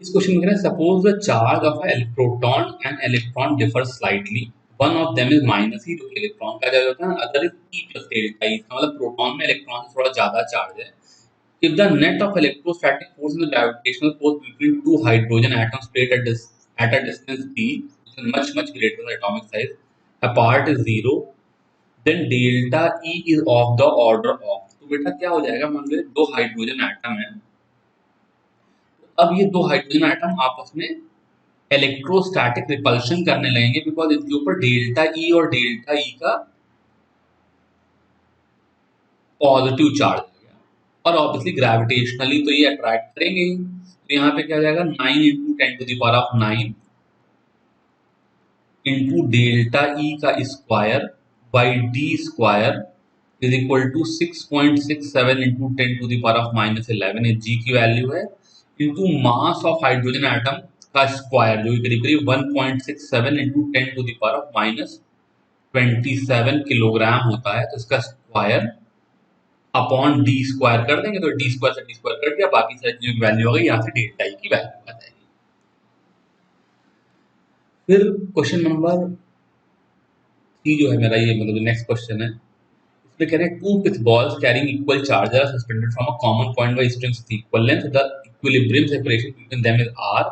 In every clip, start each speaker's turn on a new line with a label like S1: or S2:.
S1: इस क्वेश्चन में कह रहे हैं suppose the charge of a proton and electron differ slightly, one of them is minus e, जो कि इलेक्ट्रॉन का चार्ज होता है, other is e plus delta e, इसका मतलब प्रोटॉन में इलेक्ट्रॉन से थोड़ा ज्यादा चार्ज है। If the net of electrostatic force and the gravitational force between two hydrogen atoms plate at a distance d, which is much greater than atomic size, apart is zero, then delta E is of the order of। तो बेटा क्या हो जाएगा, मान लो दो hydrogen atom है, अब ये दो हाइड्रोजन एटम आपस में इलेक्ट्रोस्टैटिक रिपल्शन करने लगेंगे, बिकॉज इनके ऊपर डेल्टा ई और डेल्टा ई का पॉजिटिव चार्ज है, और ऑब्वियसली ग्रेविटेशनली तो ये अट्रैक्ट करेंगे। तो यहाँ पे क्या हो जाएगा, 9 इंटू 10⁻⁹ इंटू डेल्टा ई का square by D square is equal to 6.67 into 10⁻⁻11, ये जी की वैल्यू है, into mass of hydrogen atom का स्क्वायर जो करीब करीब 1.67 इंटू 10⁻27 किलोग्राम होता है, तो इसका स्क्वायर अपॉन डी स्क्वायर कर देंगे, तो डी स्क्वायर से डी स्क्वायर कट गया, बाकी सारी चीजों की वैल्यू हो गई, यहाँ से डेल्टा ई की वैल्यू आ जाएगी। फिर क्वेश्चन नंबर 3 जो है मेरा, ये मतलब नेक्स्ट क्वेश्चन है, इसमें कह रहे हैं two pith balls carrying equal charge are suspended from a common point by strings of equal length, the equilibrium separation between them is r,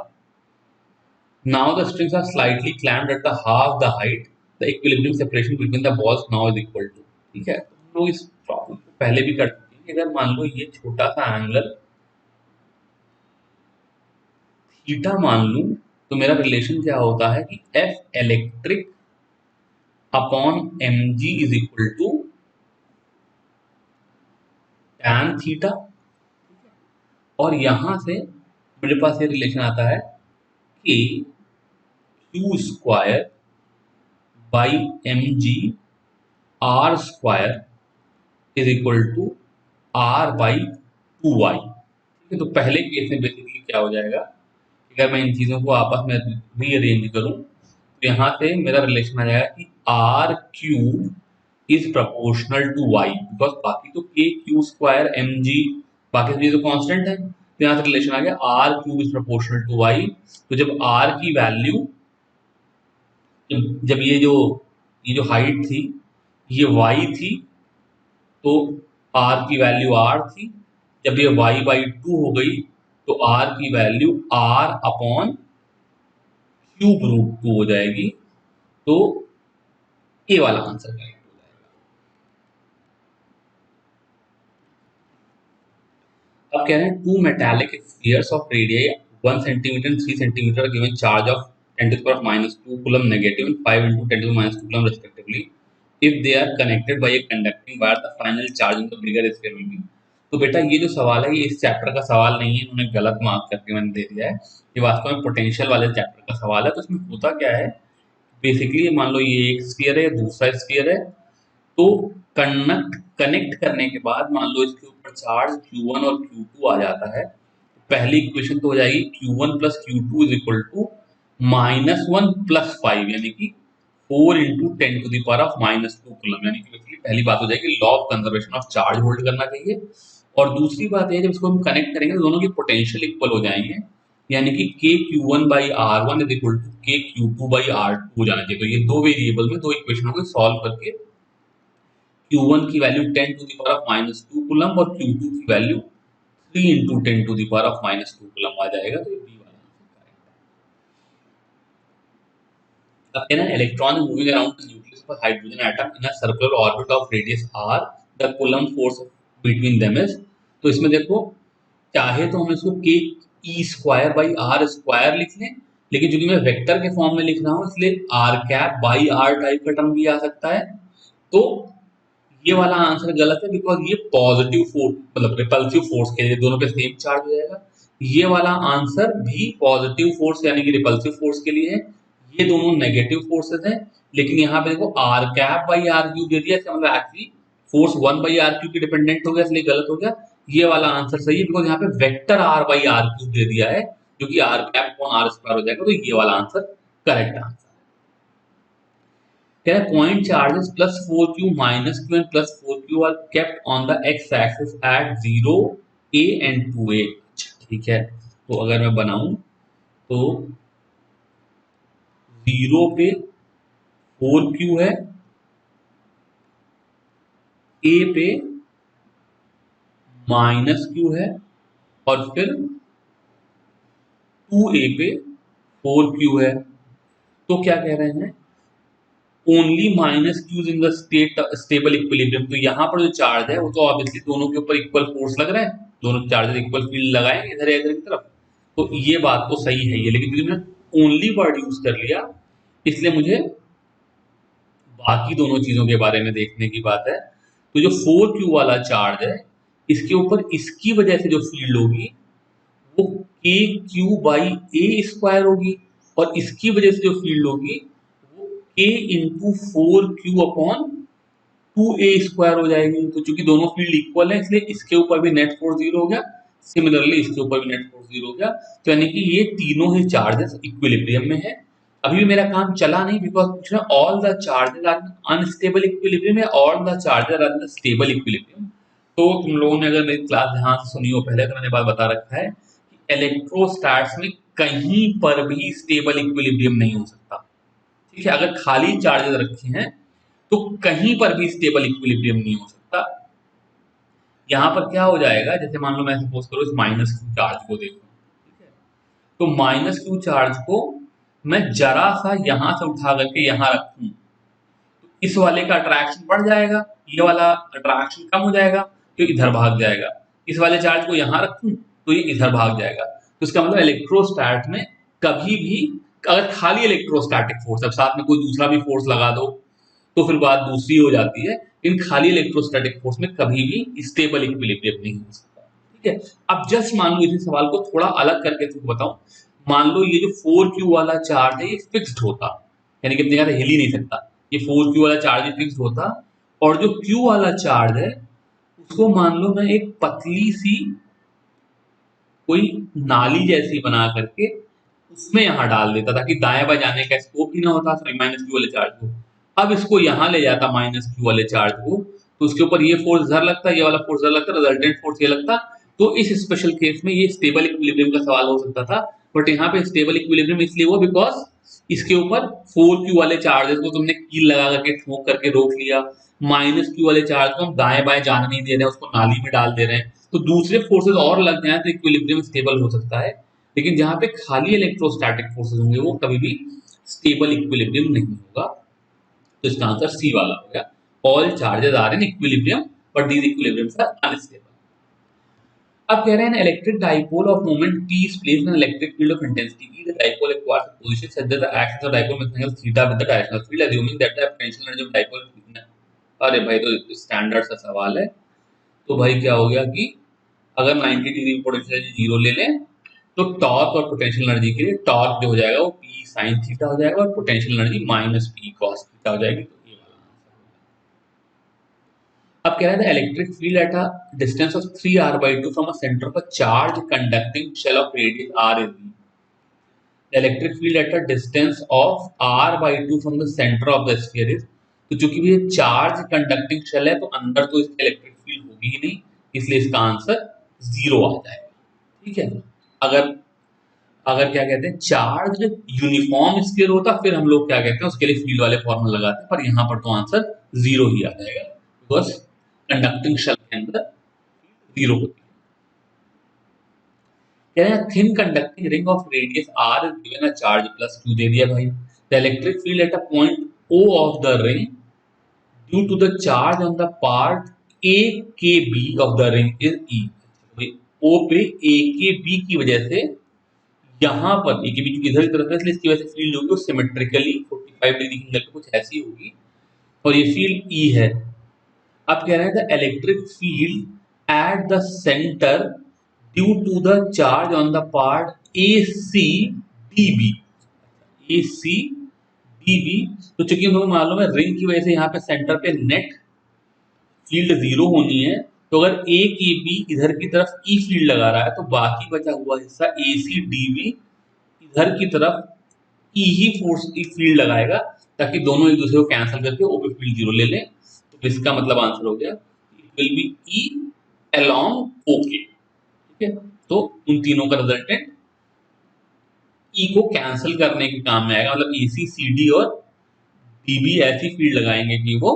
S1: now the strings are slightly clamped at the half the height, the equilibrium separation between the balls now is equal to। ठीक है, तो हम लोग इस problem को पहले भी कर चुके हैं। अगर मान लो ये छोटा सा एंगल थीटा मान लूं, तो मेरा रिलेशन क्या होता है कि F electric upon M G is equal to tan theta, और यहां से मेरे पास ये रिलेशन आता है कि Q square by M G R square is equal to R by 2y। ठीक है, तो पहले केस में बेसिकली क्या हो जाएगा, अगर मैं इन चीजों को आपस में रीअरेंज करूं, तो यहाँ से मेरा रिलेशन आ जाएगा कि R cube is proportional to Y, because बाकी तो के क्यू स्क्वायर एम जी बाकी सभी तो कांस्टेंट है, तो यहाँ से रिलेशन आ गया R cube is proportional to Y. तो जब आर की वैल्यू, जब ये जो हाइट थी ये वाई थी, तो आर की वैल्यू आर थी, जब ये वाई बाई 2 हो गई तो आर की value R upon cube root 2 हो जाएगी, तो ए वाला आंसर करेक्ट हो जाएगा। अब कह रहे हैं two metallic spheres of radius 1 centimetre and 3 centimetre given charge of 10⁻⁻2 coulomb negative and 5 into 10⁻2 coulomb respectively, if they are connected by a conducting wire the final charge in the bigger sphere will be। तो बेटा ये जो सवाल है ये इस chapter का सवाल नहीं है, इन्होंने गलत मार्क करके मैंने दे दिया है, ये वास्तव में पोटेंशियल वाले चैप्टर का सवाल है। तो इसमें होता क्या है, बेसिकली मान लो ये एक स्फीयर है, दूसरा स्फीयर है, तो कनेक्ट करने के बाद मान लो इसके ऊपर चार्ज Q1 और Q2 आ जाता है, पहली इक्वेशन तो हो जाएगी Q1 plus Q2 is equal to -1 + 5, यानी कि 4 into 10⁻⁻2 कूलम, यानी कि बेसिकली पहली बात हो जाएगी law of conservation of charge hold करना चाहिए, और दूसरी बात है जब इसको हम कनेक्ट करेंगे तो दोनों की पोटेंशियल इक्वल हो जाएंगे, यानी कि KQ1/R1 is equal to KQ2/R2 हो जाना चाहिए। तो ये दो वेरिएबल में दो इक्वेशनों को सॉल्व करके Q1 की वैल्यू 10⁻⁻2 कूलम और Q2 की वैल्यू 3 into 10⁻⁻2 कूलम आ जाएगा, तो ये बी वाला आंसर करेक्ट है। अब कहना है electron moving around the nucleus of hydrogen atom in a circular orbit of radius r, the coulomb force between them is. तो इसमें देखो, चाहे तो हम इसको के E square by are square लिख लें, लेकिन चूंकि मैं वेक्टर के फॉर्म में लिख रहा हूँ इसलिए R cap by R type का टर्म भी आ सकता है, तो ये वाला आंसर गलत है, बिकॉज ये पॉजिटिव फोर्स मतलब रिपल्सिव फोर्स के लिए दोनों पे सेम चार्ज हो जाएगा। ये वाला आंसर भी पॉजिटिव फोर्स यानी कि रिपल्सिव फोर्स के लिए है, ये दोनों नेगेटिव फोर्सेस हैं, लेकिन यहाँ पे देखो r cap by r cube दे दिया, इसका मतलब एक्चुअली फोर्स 1/r³ के डिपेंडेंट हो गया, इसलिए गलत हो गया। ये वाला आंसर सही है, बिकॉज यहाँ पे वेक्टर r/r³ दे दिया है जो कि r cap upon r square हो जाएगा, तो ये वाला आंसर करेक्ट आंसर है। Point charges +4q, -q and +4q are kept on the x-axis at 0, a and 2a। ठीक है, तो अगर मैं बनाऊं तो 0 पे 4q है, ए पे -q है, और फिर 2a पे 4q है। तो क्या कह रहे हैं, only -q in the stable equilibrium. तो यहाँ पर जो चार्ज है वो तो ऑब्वियसली दोनों के ऊपर इक्वल फोर्स लग रहा है, दोनों चार्जेस इक्वल फील्ड लगाए इधर या इधर की तरफ। तो ये बात तो सही है ये, लेकिन क्योंकि मैंने ओनली वर्ड यूज कर लिया इसलिए मुझे बाकी दोनों चीजों के बारे में देखने की बात है। तो जो 4q वाला चार्ज है इसके ऊपर इसकी वजह से जो फील्ड होगी वो के क्यू बाई ए स्क्वायर होगी, और इसकी वजह से जो फील्ड होगी वो के into 4q upon 2a square हो जाएगी। तो चूंकि दोनों फील्ड इक्वल है इसलिए इसके ऊपर भी नेट फोर्स जीरो हो गया, सिमिलरली इसके ऊपर भी नेट फोर्स जीरो हो गया। तो यानी कि ये तीनों ही चार्जेस इक्विलिब्रियम में है। अभी भी मेरा काम चला नहीं, बिकॉज पूछ रहा है all the charges are unstable equilibrium या all the charges are in stable equilibrium. तो तुम लोगों ने अगर मेरी क्लास ध्यान से सुनी हो पहले, तो मैंने बात बता रखा है कि इलेक्ट्रोस्टैट्स में कहीं पर भी स्टेबल इक्विलिब्रियम नहीं हो सकता। ठीक है, अगर खाली चार्जेस रखे हैं तो कहीं पर भी स्टेबल इक्विलिब्रियम नहीं हो सकता। यहां पर क्या हो जाएगा, जैसे मान लो मैं सपोज करो इस -q चार्ज को देखो, ठीक है, तो -q चार्ज को मैं जरा सा यहां से उठा करके यहां रखूं तो इस वाले का अट्रैक्शन बढ़ जाएगा, ये वाला अट्रैक्शन कम हो जाएगा तो इधर भाग जाएगा। इस वाले चार्ज को यहां रखूं तो ये इधर भाग जाएगा। तो इसका मतलब इलेक्ट्रोस्टैट में कभी भी, अगर खाली इलेक्ट्रोस्टैटिक फोर्स, अब साथ में कोई दूसरा भी फोर्स लगा दो तो फिर बात दूसरी हो जाती है, लेकिन खाली इलेक्ट्रोस्टैटिक फोर्स में कभी भी स्टेबल इक्विलिब्रियम नहीं हो सकता। ठीक है, अब जस्ट मान लो इस सवाल को थोड़ा अलग करके तुमको बताऊं। मान लो ये जो 4q वाला चार्ज है ये फिक्स्ड होता, यानी कि अपनी जगह हिल ही नहीं सकता, ये 4q वाला चार्ज ही फिक्स्ड होता, और जो q वाला चार्ज है उसको मान लो मैं एक पतली सी कोई नाली जैसी बना करके उसमें यहां डाल देता ताकि दाएं बाएं जाने का स्कोप ही ना होता -q वाले चार्ज को। अब इसको यहां ले जाता -q वाले चार्ज को, तो उसके ऊपर ये फोर्स इधर लगता, ये वाला फोर्स इधर लगता, रिजल्टेंट फोर्स ये लगता। तो इस स्पेशल केस में ये स्टेबल इक्विलिब्रियम का सवाल हो सकता था, बट यहाँ पे स्टेबल इक्विलिब्रियम इसलिए हुआ बिकॉज इसके ऊपर 4q वाले चार्जेस को तुमने कील लगा करके ठोक करके रोक लिया, -q वाले चार्ज को हम दाएं बाएं जाने नहीं दे रहे हैं, उसको नाली में डाल दे रहे हैं। तो दूसरे फोर्सेस और लग जाए तो इक्विलिब्रियम स्टेबल हो सकता है, लेकिन जहां पे खाली इलेक्ट्रोस्टैटिक फोर्सेस होंगे वो कभी भी स्टेबल इक्विलिब्रियम नहीं होगा। तो इसका आंसर सी वाला हो गया, all charges are in equilibrium but these equilibriums are unstable. अब कह रहे हैं electric dipole of moment p is placed in electric field of intensity E, the dipole acquires a position such that the axis of dipole makes angle theta with the directional field assuming that the potential energy of dipole। अरे भाई तो standard सा सवाल है। तो भाई क्या हो गया कि अगर 90 डिग्री पोटेंशियल एनर्जी जीरो ले लें तो टॉर्क और पोटेंशियल एनर्जी के लिए टॉर्क जो हो जाएगा वो p sin थीटा हो जाएगा और potential energy -p cos theta हो जाएगी। तो ये वाला अब कह रहा था electric field at a distance of 3r/2 from a centre of a charge conducting shell of radius r is the electric field at a distance of r/2 from the centre of the sphere is. तो चूंकि ये charge conducting shell है तो अंदर तो इसकी electric field होगी ही नहीं, इसलिए इसका आंसर जीरो आ जाएगा। ठीक है, अगर अगर क्या कहते हैं चार्ज यूनिफॉर्म स्फीयर होता फिर हम लोग क्या कहते हैं उसके लिए फील्ड वाले फॉर्मूला लगाते हैं, पर यहाँ पर तो आंसर जीरो ही आ जाएगा बिकॉज कंडक्टिंग शेल के अंदर जीरो होती है। कह रहे हैं thin conducting ring of radius r is given a charge +q दे दिया भाई। The electric field at a point o of the ring due to the charge on the part a के b of the ring is e। o पे a के b की वजह से यहाँ पर ए के बी इधर की तरफ है इसलिए इसकी वजह से फील्ड होगी वो सिमेट्रिकली 45 डिग्री के एंगल पे कुछ ऐसी होगी, और ये फील्ड ई है। अब कह रहे हैं the electric field at the centre due to the charge on the part A C D B, A C D B. तो चूंकि हम लोग मालूम है रिंग की वजह से यहाँ पे सेंटर पे नेट फील्ड जीरो होनी है, तो अगर ए के बी इधर की तरफ ई फील्ड लगा रहा है तो बाकी बचा हुआ हिस्सा ए सी डी बी इधर की तरफ ई ही फोर्स ई फील्ड लगाएगा ताकि दोनों एक दूसरे को कैंसिल करके ओ पे फील्ड जीरो ले लें। तो इसका मतलब आंसर हो गया it will be E along okay. ठीक है, तो उन तीनों का रिजल्टेंट ई को कैंसिल करने के काम में आएगा, मतलब एसी सीडी और डीबी ऐसी फील्ड लगाएंगे कि वो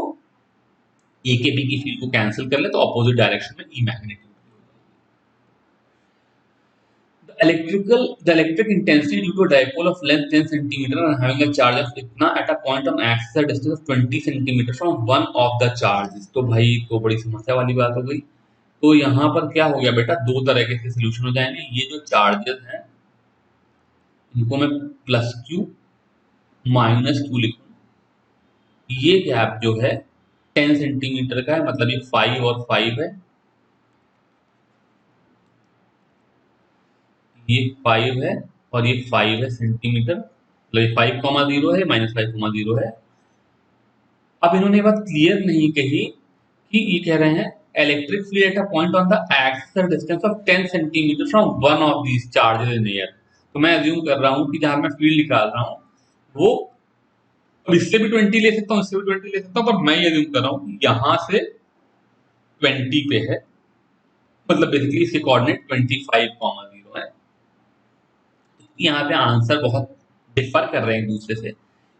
S1: ए के बी की फील्ड को कैंसिल कर ले, तो अपोजिट डायरेक्शन में ई magnetic. The electric intensity due to a dipole of length 10 centimeter and having a charge of इतना at a point on axis at distance of 20 centimeter from one of the charges। तो भाई तो बड़ी समस्या वाली बात हो गई। तो यहाँ पर क्या हो गया बेटा, दो तरह से सोल्यूशन हो जाएंगे। ये जो चार्जेस हैं इनको मैं प्लस क्यू माइनस क्यू लिखूँ। ये गैप जो है 10 सेंटीमीटर का है, मतलब ये 5 और 5 है, ये 5 है और ये 5 है सेंटीमीटर, मतलब ये 5,0 है, -5,0 है। अब इन्होंने ये बात क्लियर नहीं कही कि ये कह रहे हैं electric field at a point on the axis distance of 10 centimetre from one of these charges in air. तो मैं अज्यूम कर रहा हूं कि जहां मैं फील्ड निकाल रहा हूं वो, अब इससे भी 20 ले सकता हूं, इससे भी 20 ले सकता हूं, पर मैं ये अज्यूम कर रहा हूं यहां से 20 पे है, मतलब बेसिकली इसके कोऑर्डिनेट 25,0 है। यहाँ पे आंसर बहुत डिफर कर रहे हैं एक दूसरे से,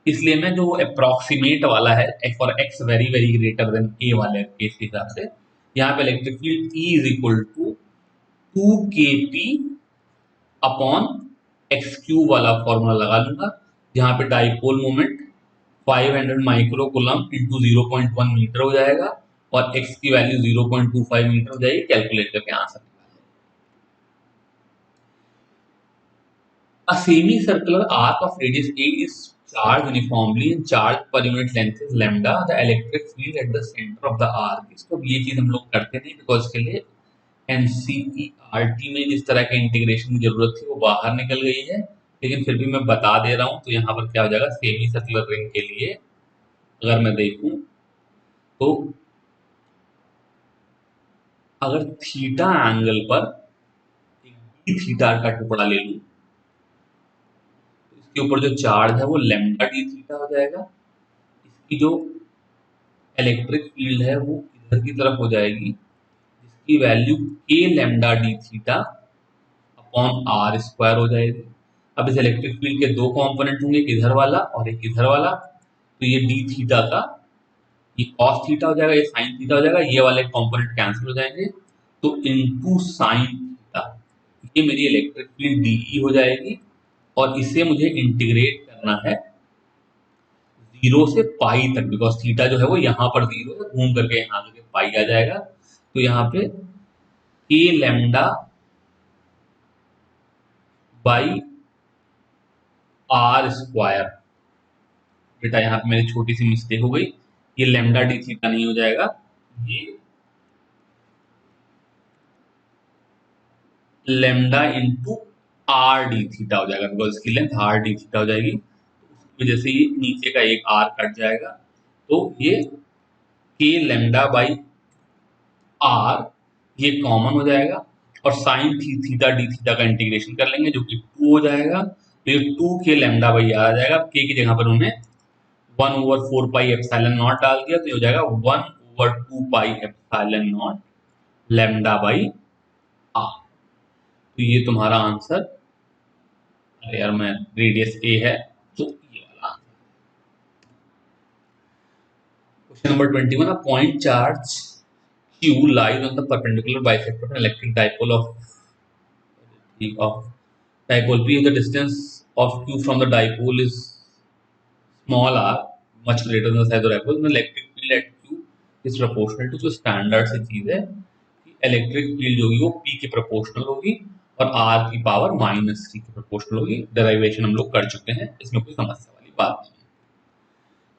S1: इसलिए मैं जो अप्रोक्सीमेट वाला है for x very very greater than a वाले केस के हिसाब से, यहाँ पे electric field E is equal to 2 kp upon x cube वाला फॉर्मूला लगा लूंगा, जहाँ पे dipole moment 500 micro coulomb into 0.1 metre हो जाएगा और एक्स की वैल्यू 0.25 मीटर हो जाएगी। कैलकुलेट करके answer, a semicircular arc of radius a is charged uniformly and charge per unit length is lambda. The electric field at the center of the arc, इसको ये चीज हम लोग करते नहीं बिकॉज के लिए एनसीईआरटी में जिस तरह के इंटीग्रेशन की जरूरत थी वो बाहर निकल गई है, लेकिन फिर भी मैं बता दे रहा हूँ। तो यहाँ पर क्या हो जाएगा, सेमी सर्कुलर रिंग के लिए अगर मैं देखूं तो अगर थीटा एंगल पर एक थीटा का टुकड़ा ले लूं, इसके ऊपर जो चार्ज है वो लैम्डा डी थीटा हो जाएगा। इसकी जो इलेक्ट्रिक फील्ड है वो इधर की तरफ हो जाएगी, जिसकी value K lambda D theta upon R square हो जाएगी। अब इस इलेक्ट्रिक फील्ड के दो कंपोनेंट होंगे, एक इधर वाला और एक इधर वाला, तो ये डी थीटा का ये कॉस थीटा हो जाएगा, ये साइन थीटा हो जाएगा, ये वाले कंपोनेंट कैंसिल हो जाएंगे, तो इनटू साइन थीटा ये मेरी इलेक्ट्रिक फील्ड डीई हो जाएगी। और इसे मुझे इंटीग्रेट करना है 0 से पाई तक, बिकॉज थीटा जो है वो यहाँ पर 0 है, घूम करके यहाँ आके पाई आ जाएगा। तो यहाँ पे के लैम्डा बाई आर स्क्वायर, बेटा यहाँ पे मेरी छोटी सी मिस्टेक हो गई, ये लैम्डा डी थीटा नहीं हो जाएगा, ये lambda into R D theta हो जाएगा, बिकॉज इसकी लेंथ आर डी थीटा हो जाएगी। उसकी वजह से ये नीचे का एक आर कट जाएगा, तो ये के लैम्डा बाई आर ये कॉमन हो जाएगा और साइन थीटा डी थीटा का इंटीग्रेशन कर लेंगे जो कि 2 हो जाएगा। तो ये 2 के लैम्डा बाई आर आ जाएगा, के की जगह पर उन्होंने 1/4 पाई एप्सिलॉन नॉट डाल दिया, तो ये हो जाएगा 1/2 pi epsilon naught lambda by R. तो ये तुम्हारा आंसर, अरे यार मैं रेडियस ए है तो ये वाला answer. Question number 21, a point charge Q lies on the perpendicular bisector of an electric dipole of dipole P. If the distance of Q from the dipole is small r, much greater than the size of the dipole, then the electric field at Q is proportional to, जो standard सी चीज है कि electric field जो होगी वो P के proportional होगी और R की पावर -3 के प्रोपोर्शनल होगी। डेरिवेशन हम लोग कर चुके हैं, इसमें कोई समस्या वाली बात नहीं है।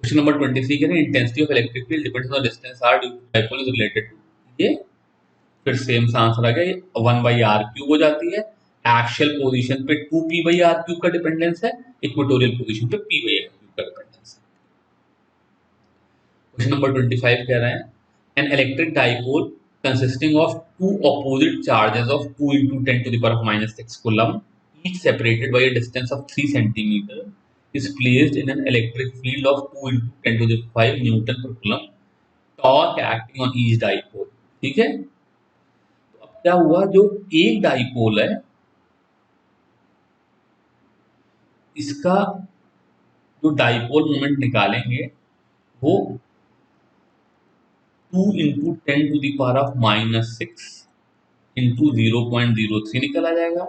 S1: क्वेश्चन नंबर 23 कह रहे हैं intensity of electric field depends on distance r due to dipole is related to, ये फिर सेम सा आंसर आ गया, 1/r³ हो जाती है। एक्शियल पोजीशन पे 2p/r³ का डिपेंडेंस है, इक्वेटोरियल पोजीशन पे p/r³ का डिपेंडेंस है। क्वेश्चन नंबर 25 कह रहे हैं an electric dipole consisting of two opposite charges of 2 into 10 to the power of -6 coulomb, each separated by a distance of 3 centimeter, is placed in an electric field of 2 into 10 to the 5 Newton per coulomb, torque acting on each dipole। ठीक है, क्या हुआ, जो एक dipole है इसका जो dipole moment निकालेंगे वो 2 इंटू 10⁻⁻6 इंटू 0.03 निकल आ जाएगा।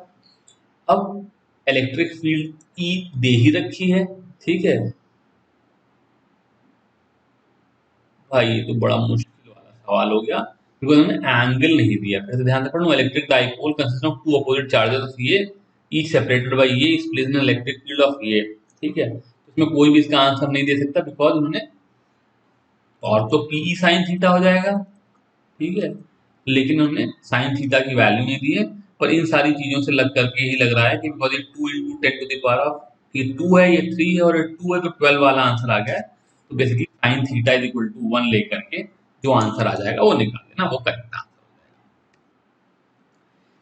S1: अब इलेक्ट्रिक फील्ड ई दे ही रखी है, ठीक है भाई, ये तो बड़ा मुश्किल वाला सवाल हो गया क्योंकि उन्होंने एंगल नहीं दिया। फिर से ध्यान से पढ़ो, electric dipole consist of two opposite charges of ये ईच सेपरेटेड बाय ये is placed in electric field of ये, ठीक है। इसमें कोई भी इसका आंसर नहीं दे सकता बिकॉज उन्होंने, और तो पी साइन थीटा हो जाएगा, ठीक है, लेकिन उन्होंने साइन थीटा की वैल्यू नहीं दी है। पर इन सारी चीजों से लग करके यही लग रहा है कि बिकॉज ये 2 इंटू 10⁻, ये 2 है, ये 3 है और ये 2 है, तो 12 वाला आंसर आ गया है। तो basically sine theta is equal to 1 लेकर के जो आंसर आ जाएगा वो निकाल देना, वो correct answer.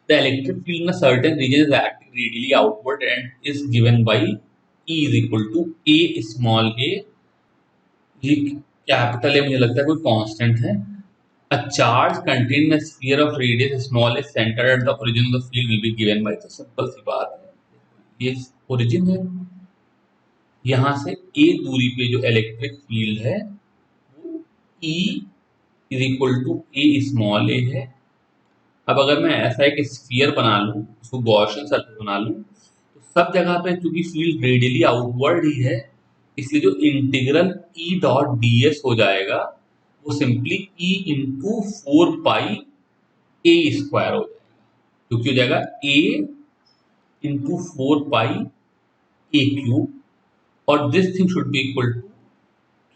S1: The electric field in a certain region is acting radially outward and is given by E is equal to A small a, ये capital है, मुझे लगता है कोई कांस्टेंट है। A charge contained in a sphere of radius small is centered at the origin of the field will be given by, तो simple सी बात है, ये ओरिजिन है, यहाँ से a दूरी पे जो इलेक्ट्रिक फील्ड है वो E is equal to a small a है। अब अगर मैं ऐसा एक स्फीयर बना लूं, उसको गॉसियन सर्फेस बना लूं, तो सब जगह पे चूंकि फील्ड रेडियली आउटवर्ड ही है, इसलिए जो integral E dot D S हो जाएगा वो simply E into 4 pi A square हो जाएगा, क्योंकि हो जाएगा A into 4 pi A cube और this thing should be equal to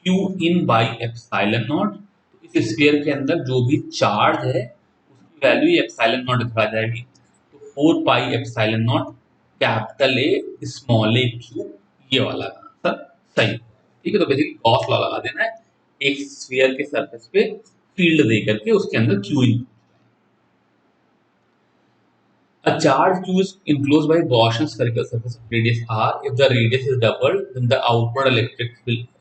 S1: Q in by epsilon naught. तो इस स्फीयर के अंदर जो भी चार्ज है उसकी वैल्यू एप्सिलॉन नॉट दिखा जाएगी, तो 4 पाई epsilon not capital A small A cube, ये वाला आंसर सही, ठीक है। तो बेसिकली गॉस लॉ लगा देना है, एक स्फीयर के सरफेस पे फील्ड दे करके उसके अंदर Q in. A charge q is enclosed by Gaussian spherical surface of radius r. If the radius is doubled, then the outward electric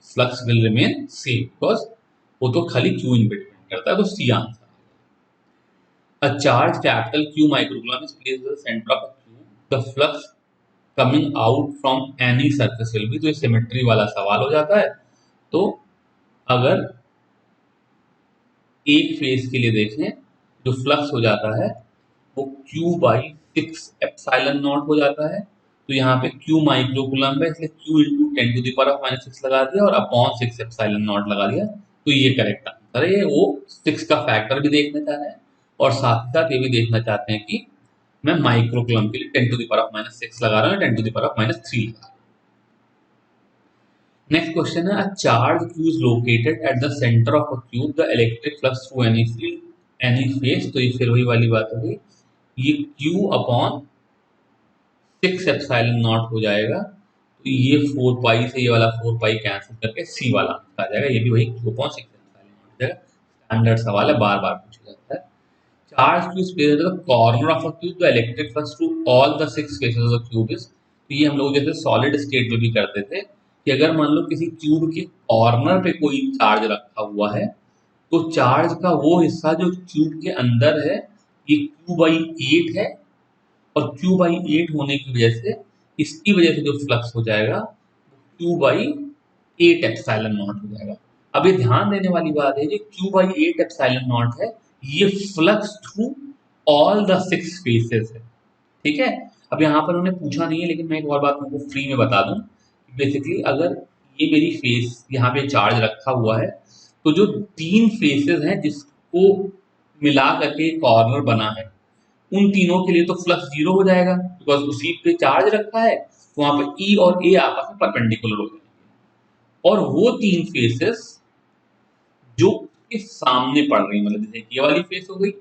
S1: flux will remain same because वो तो खाली q in पे depend करता है, तो C answer. A charge capital Q microcoulomb is placed at the center of a cube. The flux coming out from any surface will be, तो ये symmetry वाला सवाल हो जाता है। तो अगर एक फेज के लिए देखें जो फ्लक्स हो जाता है वो Q बाई 6 एप्सिलॉन नॉट हो जाता है, तो यहाँ पे Q माइक्रोकूलम्ब है इसलिए Q इंटू 10⁻⁻6 लगा दिया और अपॉन 6 एप्सिलॉन नॉट लगा दिया, तो ये करेक्ट आंसर है। ये वो 6 का फैक्टर भी देखना चाह रहे हैं और साथ ही साथ ये भी देखना चाहते हैं कि मैं माइक्रोकूलम्ब के लिए 10⁻⁻6 लगा रहा हूँ, 10⁻3 लगा रहा हूँ। नेक्स्ट क्वेश्चन है, अ charge Q is located at the center of a cube, the electric flux through any field, any phase, तो ये फिर वही वाली बात हो गई, ये Q अपॉन 6 एप्सिलॉन नॉट हो जाएगा, तो ये 4 पाई से ये वाला 4 पाई कैंसिल करके C वाला आंसर आ जाएगा, ये भी वही Q अपॉन 6 एप्सिलॉन नॉट हो जाएगा। स्टैंडर्ड सवाल है, बार बार पूछा जाता है। Charge Q is placed at the corner of a cube, the electric flux through all the 6 faces of the cube is, तो ये हम लोग जैसे सॉलिड स्टेट में भी करते थे कि अगर मान लो किसी क्यूब के कॉर्नर पे कोई चार्ज रखा हुआ है, तो चार्ज का वो हिस्सा जो क्यूब के अंदर है ये Q/8 है, और Q/8 होने की वजह से इसकी वजह से जो फ्लक्स हो जाएगा Q/8 एप्सिलॉन नॉट हो जाएगा। अब ये ध्यान देने वाली बात है, जो Q/8 एप्सिलॉन नॉट है ये flux through all the 6 faces है, ठीक है। अब यहाँ पर उन्होंने पूछा नहीं है लेकिन मैं एक और बात आपको फ्री में बता दूं, बेसिकली अगर ये मेरी फेस यहाँ पे चार्ज रखा हुआ है, तो जो 3 फेसेस हैं जिसको मिला करके कॉर्नर बना है, उन तीनों के लिए तो फ्लक्स 0 हो जाएगा बिकॉज उसी पे चार्ज रखा है, तो वहां पे ई और ए आपस में परपेंडिकुलर हो जाएंगे। और वो 3 फेसेस जो के सामने पड़ रही, मतलब जैसे ये वाली फेस हो गई,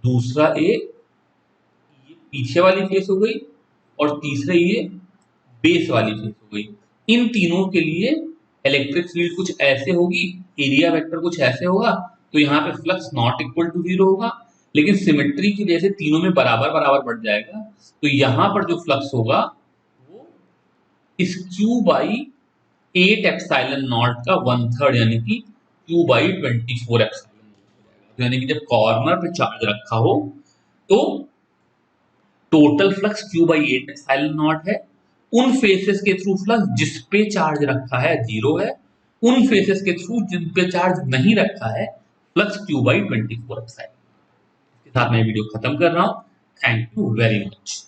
S1: दूसरा ए ये पीछे वाली फेस हो गई, और तीसरा ये बेस वाली फेस हो गई। इन तीनों के लिए इलेक्ट्रिक फील्ड कुछ ऐसे होगी, एरिया वेक्टर कुछ ऐसे होगा, तो यहाँ पे फ्लक्स नॉट इक्वल टू 0 होगा, लेकिन सिमेट्री की वजह से तीनों में बराबर बराबर बढ़ जाएगा, तो यहाँ पर जो फ्लक्स होगा वो इस Q/8 एप्सिलॉन नॉट का 1/3 यानी कि Q/24 एप्सिलॉन नॉट हो जाएगा। तो यानी कि जब कॉर्नर पे चार्ज रखा हो तो total flux Q/8 epsilon not है, उन फेसेस के थ्रू फ्लक्स जिस पे चार्ज रखा है 0 है, उन फेसेस के थ्रू जिन पे चार्ज नहीं रखा है फ्लक्स Q/24 एप्सिलॉन। इसके साथ मैं वीडियो खत्म कर रहा हूं। Thank you very much.